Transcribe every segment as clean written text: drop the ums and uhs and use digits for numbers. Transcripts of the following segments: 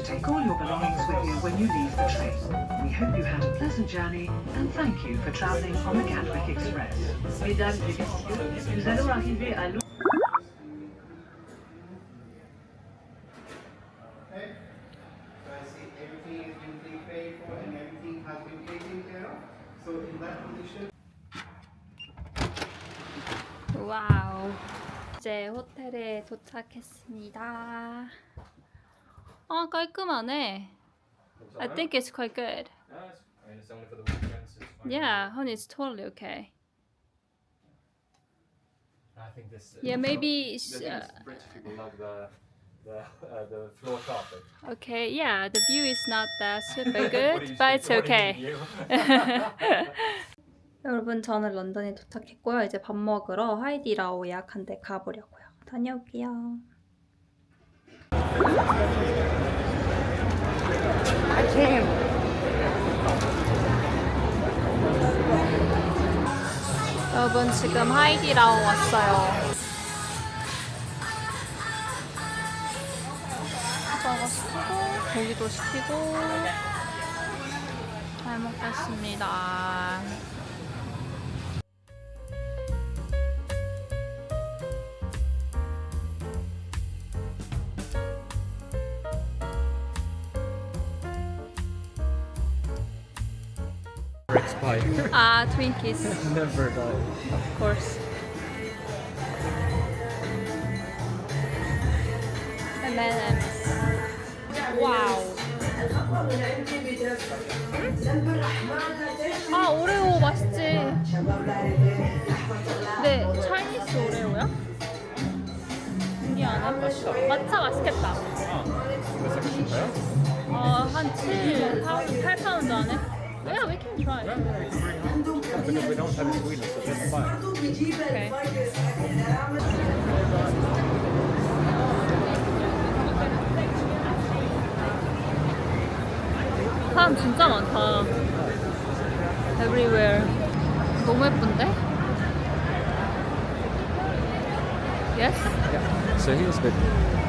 Take all your belongings with you when you leave the train. We hope you had a pleasant journey and thank you for travelling on the Gatwick Express. Mesdames et messieurs, nous allons arriver à 와우. 이제 호텔에 도착했습니다. 아, 깔끔하네. I think it's quite good. It's only for the weekends. It's fine. Yeah, honey, it's totally okay. I think this. Yeah, maybe. British people love the floor carpet. Okay, yeah, the view is not that super What do good, you but think- it's what do you okay. think, you? 여러분, 저는 런던에 도착했고요. 이제 밥 먹으러 하이디라오 예약한 데 가보려고요. 다녀올게요. 여러분, 지금 하이디라오 왔어요. 저거 시키고, 고기도 시키고, 잘 먹겠습니다. Rex pie. 아, Twinkies, Never die. of course. M&M's. 와우. 아, 오레오 맛있지. 네, 차이니스 오레오야? 신기하네. matcha 맛있겠다. 이거 생각인가요? 한 8파운드 안에? Yeah, we can try. Because we don't have it in Sweden, so it's fine. Okay. 사람 진짜 많다. Everywhere. 너무 예쁜데? Yes? So here's the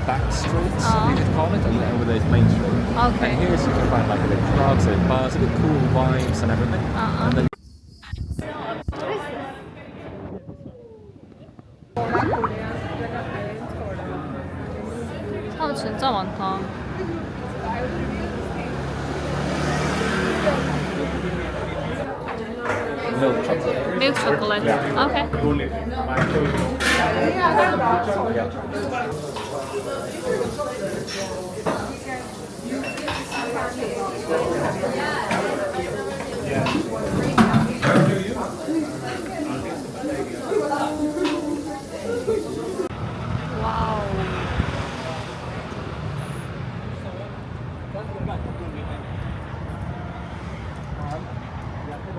back streets, Oh. you could call it, and then over there's Main Street. Okay. And here's you can find like a bit of clubs, a bit of bars, a bit cool vibes and everything. Uh-uh. And then 사람 진짜 많다. milk chocolate. Milk chocolate. Okay. 와우.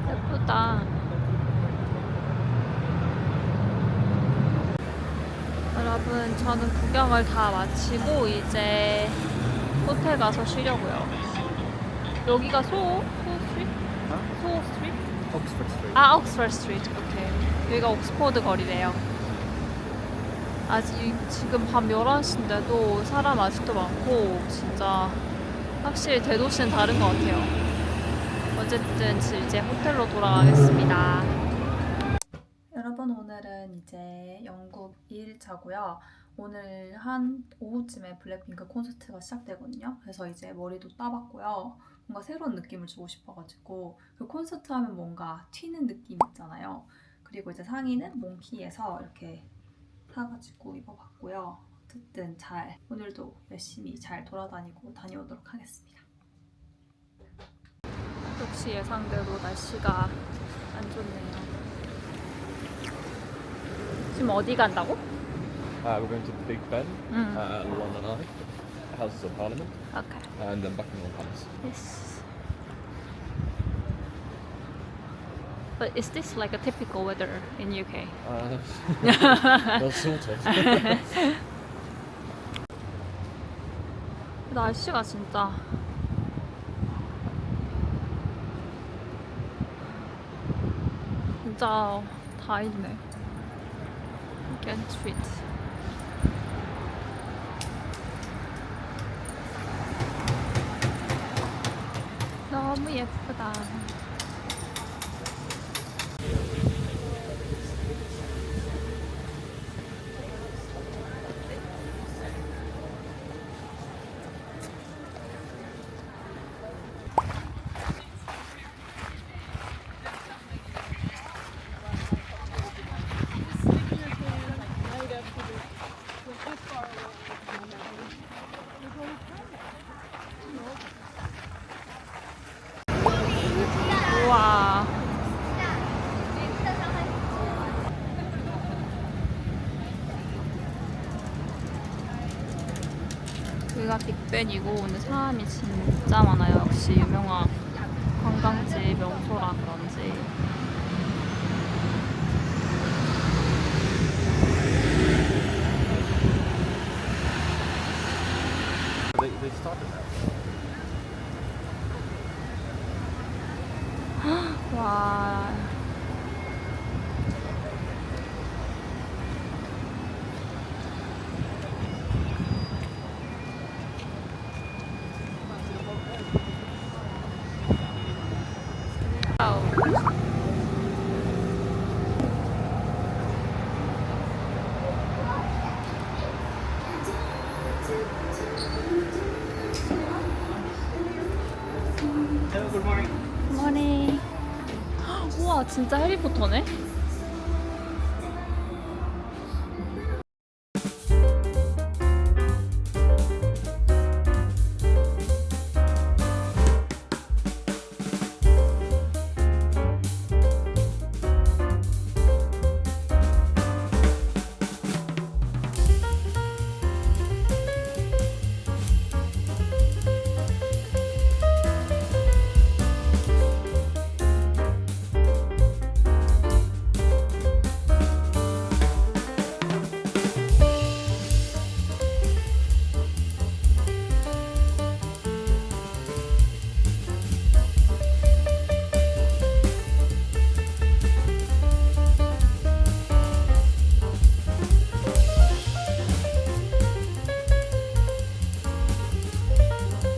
예쁘다. 여러분, 저는 구경을 다 마치고 이제 호텔 가서 쉬려고요. 여기가 소 스트리트? 소 스트리트? Oxford Street. 아, 옥스퍼드 스트리트. 오케이. 여기가 옥스퍼드 거리래요. 아직 지금 밤 11시인데도 사람 아직도 많고 진짜 확실히 대도시는 다른 것 같아요. 어쨌든 이제 호텔로 돌아가겠습니다. 여러분, 오늘은 이제 영국 2일차고요. 오늘 한 오후쯤에 블랙핑크 콘서트가 시작되거든요. 그래서 이제 머리도 따봤고요. 뭔가 새로운 느낌을 주고 싶어가지고 그 콘서트 하면 뭔가 튀는 느낌 있잖아요. 그리고 이제 상의는 몽키에서 이렇게 사가지고 입어봤고요. 어쨌든 오늘도 열심히 잘 돌아다니고 다녀오도록 하겠습니다. 역시 예상대로 날씨가 안 좋네요. 지금 어디 간다고? We're going to the Big Ben, 음. London Eye, Houses of Parliament, Okay. and then Buckingham Palace. Yes. But is this like a typical weather in UK? Well, sort of. 날씨가 진짜 다 있네. Gent Street. 예쁘다. 우와. 여기가 빅벤이고 오늘 사람이 진짜 많아요. 역시 유명한 관광지 명소라 그런지. They started that. 와. 와우. Hello, good morning. 머니. 우와, 진짜 해리포터네?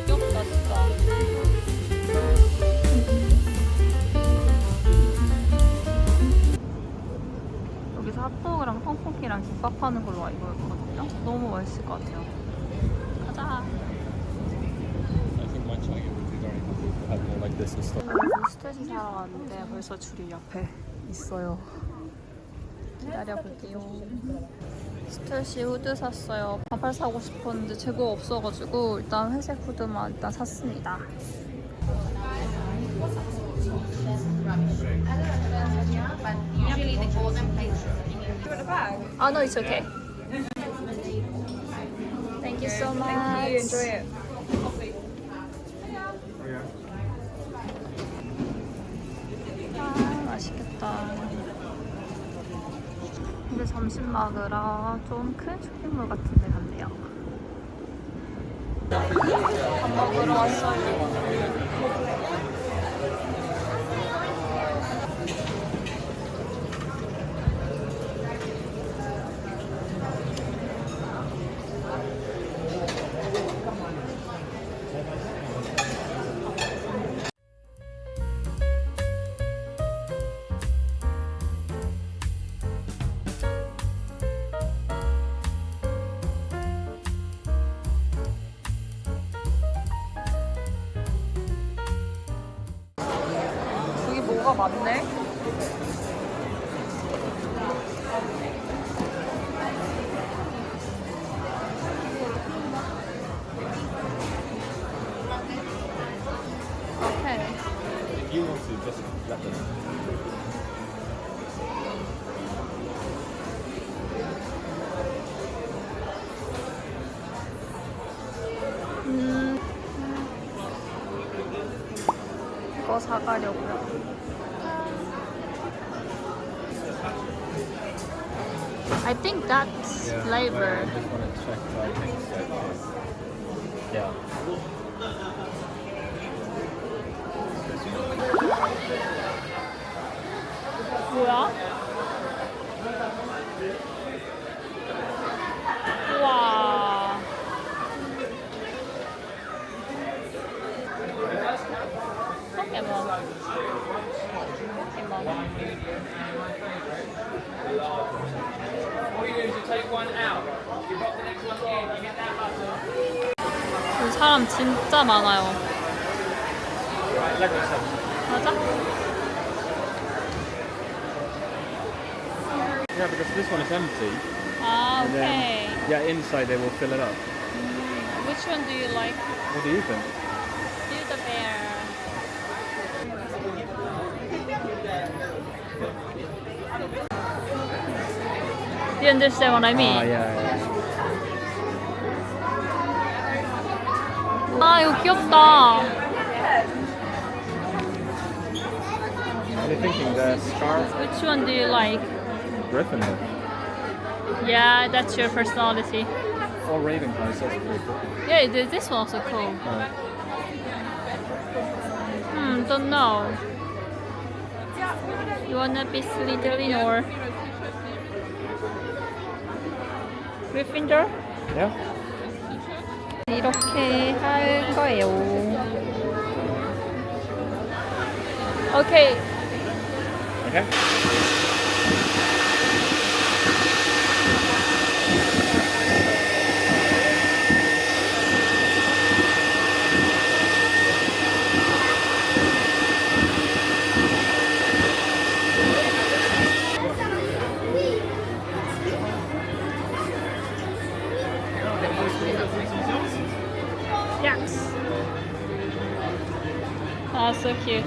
귀엽다, 진짜. 여기서 핫도그랑 떡볶이랑 김밥 파는 걸로 알고 있거든요. 너무 맛있을 것 같아요. 가자. I think my China would be very happy to have more like this and stuff. 스테이지 사러 왔는데 벌써 줄이 옆에 있어요. 기다려볼게요. 스테이시 후드 샀어요. 반팔 사고 싶었는데 재고 없어가지고 일단 회색 후드만 일단 샀습니다. Usually the golden plates. Oh no, it's okay. Thank you so much. Enjoy it. 아, 맛있겠다. 근데 점심 먹으러 좀 큰 쇼핑몰 같은 데 간대요. 밥 먹으러 왔어요. 여기 뭐가 많네? 오케이. If you want to, just let them. 이거 사가려고요. I think that's flavor. I just want to check. I think so. Yeah. 뭐야? 우와. Emma. 여기 사람 진짜 많아요. 맞아? Yeah, because this one is empty. 아, And 오케이. then, yeah, inside they will fill it up. Which one do you like? What do you think? Build-A-Bear. Do you understand what I mean? Ah, yeah. 아, 이거 귀엽다. What are you thinking? The scarf? Which one do you like? Gryffindor. Yeah, that's your personality. Or Ravenclaw, so that's pretty cool. Yeah, this one also cool. Don't know. You wanna be Slytherin or Gryffindor? Yeah? 이렇게 할 거예요. 오케이. Okay. Yes. Oh, so cute.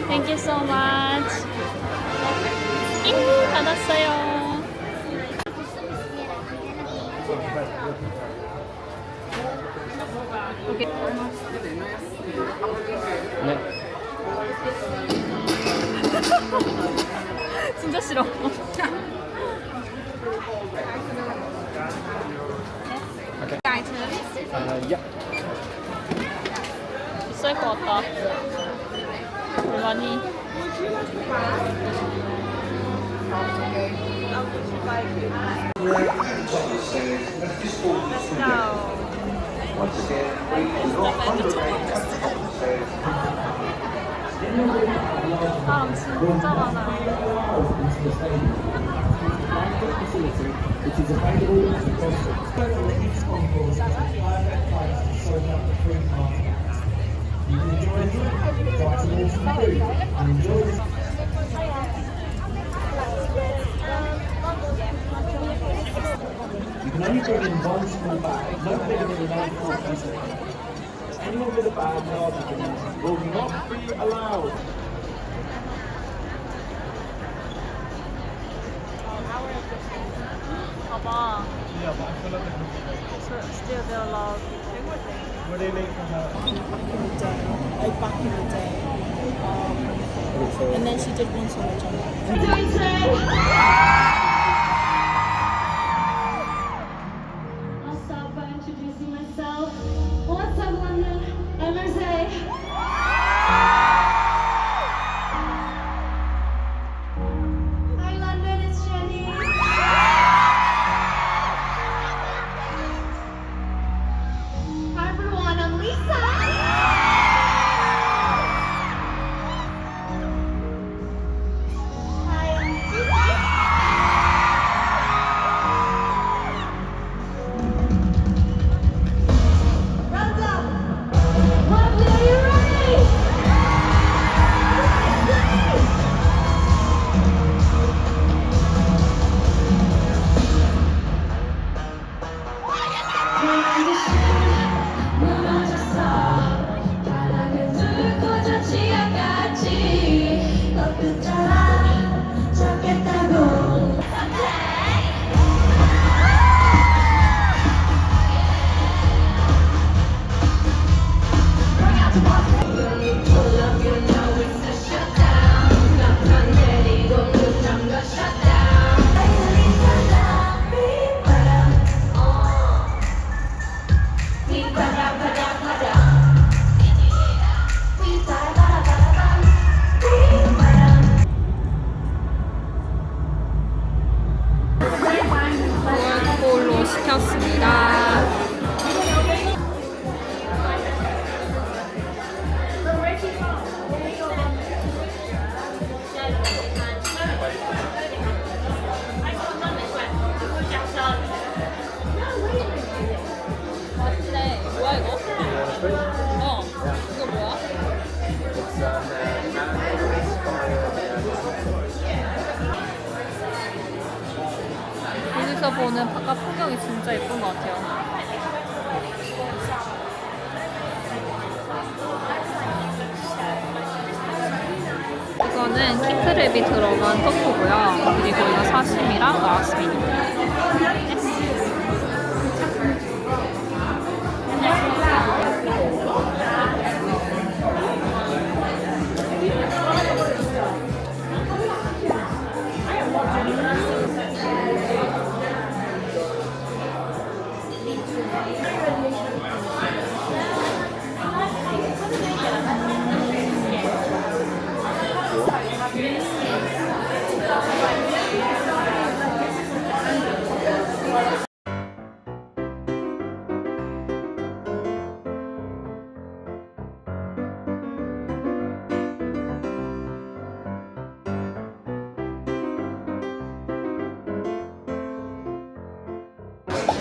Thank you so much. 받았어요. 오케이. 네. 진짜 싫어. Yeah. 비쌀 것 같다. 얼마니? 사람 진짜 많아요. You can only bring in one small bag, no bigger than an A4 piece of paper. Anyone with a bag larger than this will not be allowed. 봐봐. Yeah, but I feel like the Still they're allowed. What do you need from her? Like back in the day. And then she did one solo jump. I'll start by introducing myself. What's up, London? I'm Marseille. Hi, London. It's Jenny. Hi, everyone. I'm Lisa. Hi, I'm Susie. Round up. Lovely, are you ready? 월볼로 시켰습니다. 맛있네. 뭐야 이거? 어. 이거 뭐야? 여기서 보는 바깥 풍경이 진짜 예쁜 것 같아요. 이거는 킹크랩이 들어간 토프고요. 그리고 이거 사시미랑 나왔습니다.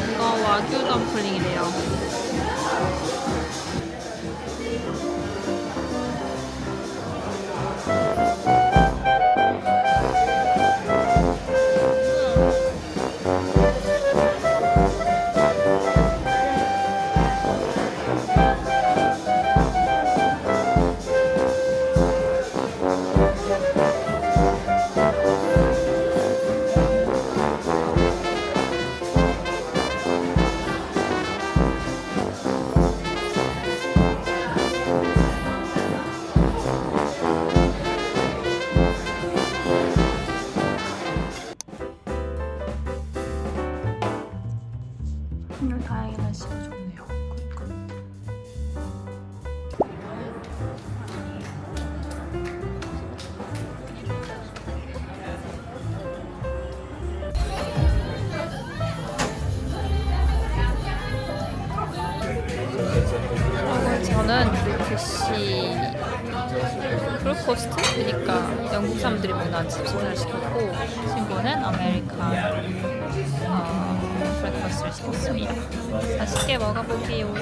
이거 와규 덤플링이래요. 오늘 다행히 날씨가 좋네요. 그리고 저는 밀크시 풀코스트니까 영국 사람들이 먹는 집시를 시켰고 친구는 아메리칸 브렉퍼스트를 시켰습니다. 맛있게 먹어볼게요.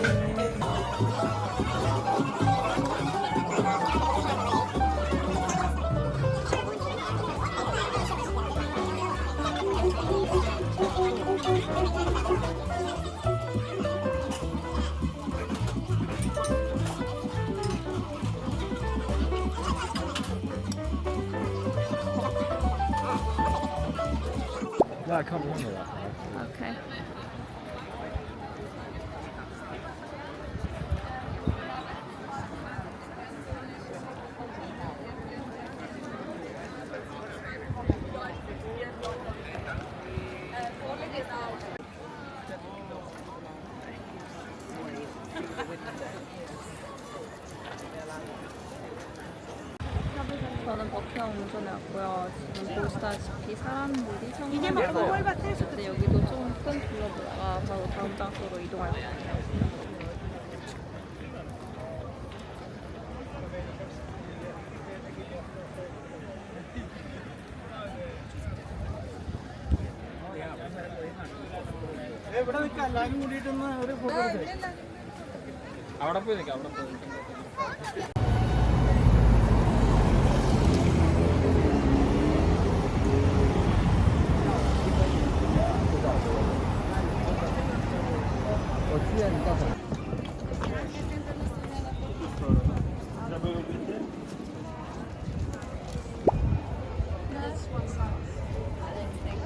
Yeah, I can't remember that. 오케이. 저는 버킹엄 운전해 왔고요. 지금 보시다시피 사람들이 정말 많아요. 근데 여기도 조금 둘러보다가 바로 다음 장소로 이동할 거예요. അവിടെ പോയി നിൽക്കാം അവിടെ പോയി നിൽക്കാം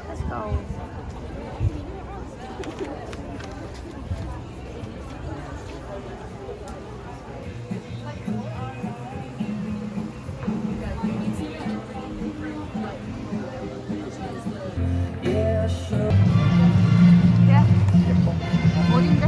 Let's go. 어딘데?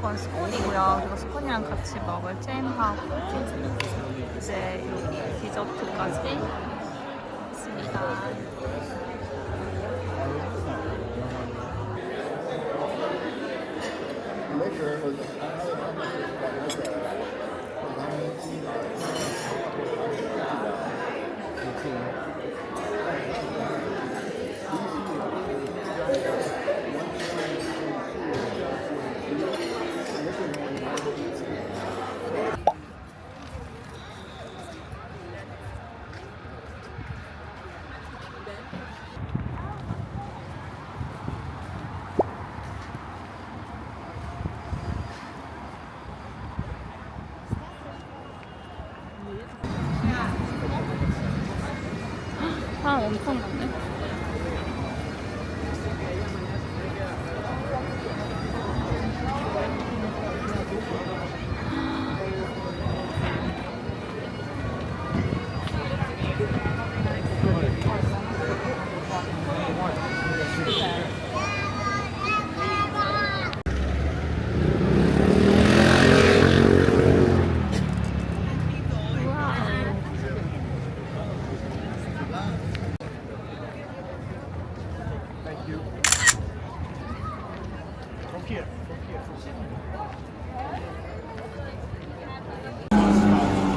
건 스콘이고요. 그리고 스콘이랑 같이 먹을 잼하고 이제 디저트까지 있습니다. 사람 엄청 많네.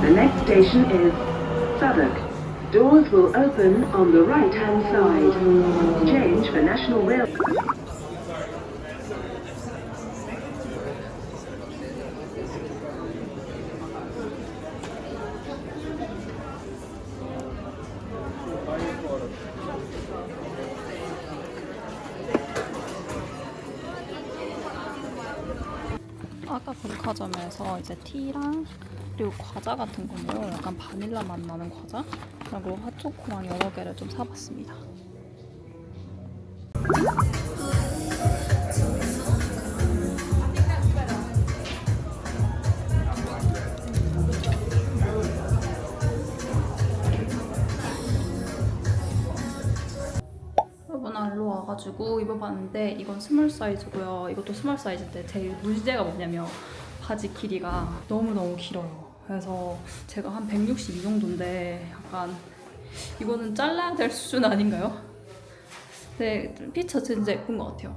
The next station is Southwark. Doors will open on the right-hand side. Change for National Rail. 아까 백화점에서 이제 티랑 그리고 과자 같은 거뭐 약간 바닐라 맛 나는 과자 그리고 핫초코랑 여러 개를 좀 사봤습니다. 이번에 와가지고 입어봤는데 이건 스몰 사이즈고요. 이것도 스몰 사이즈인데 제일 문제가 뭐냐면 바지 길이가 너무너무 길어요. 그래서 제가 한 162 정도인데 약간 이거는 잘라야 될 수준 아닌가요? 근데 핏이 진짜 예쁜 것 같아요.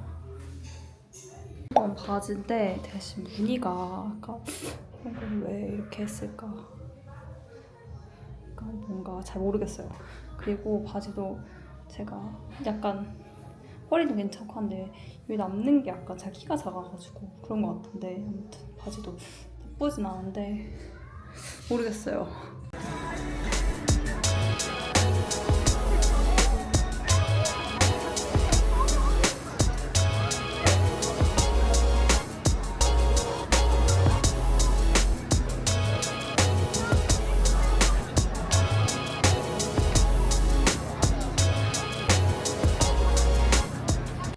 이건 바지인데 대신 무늬가 아까 이걸 왜 이렇게 했을까? 약간 뭔가 잘 모르겠어요. 그리고 바지도 제가 약간 허리도 괜찮고 한데 여기 남는 게 약간 제가 키가 작아가지고 그런 것 같은데 아무튼 바지도 나쁘진 않은데 모르겠어요.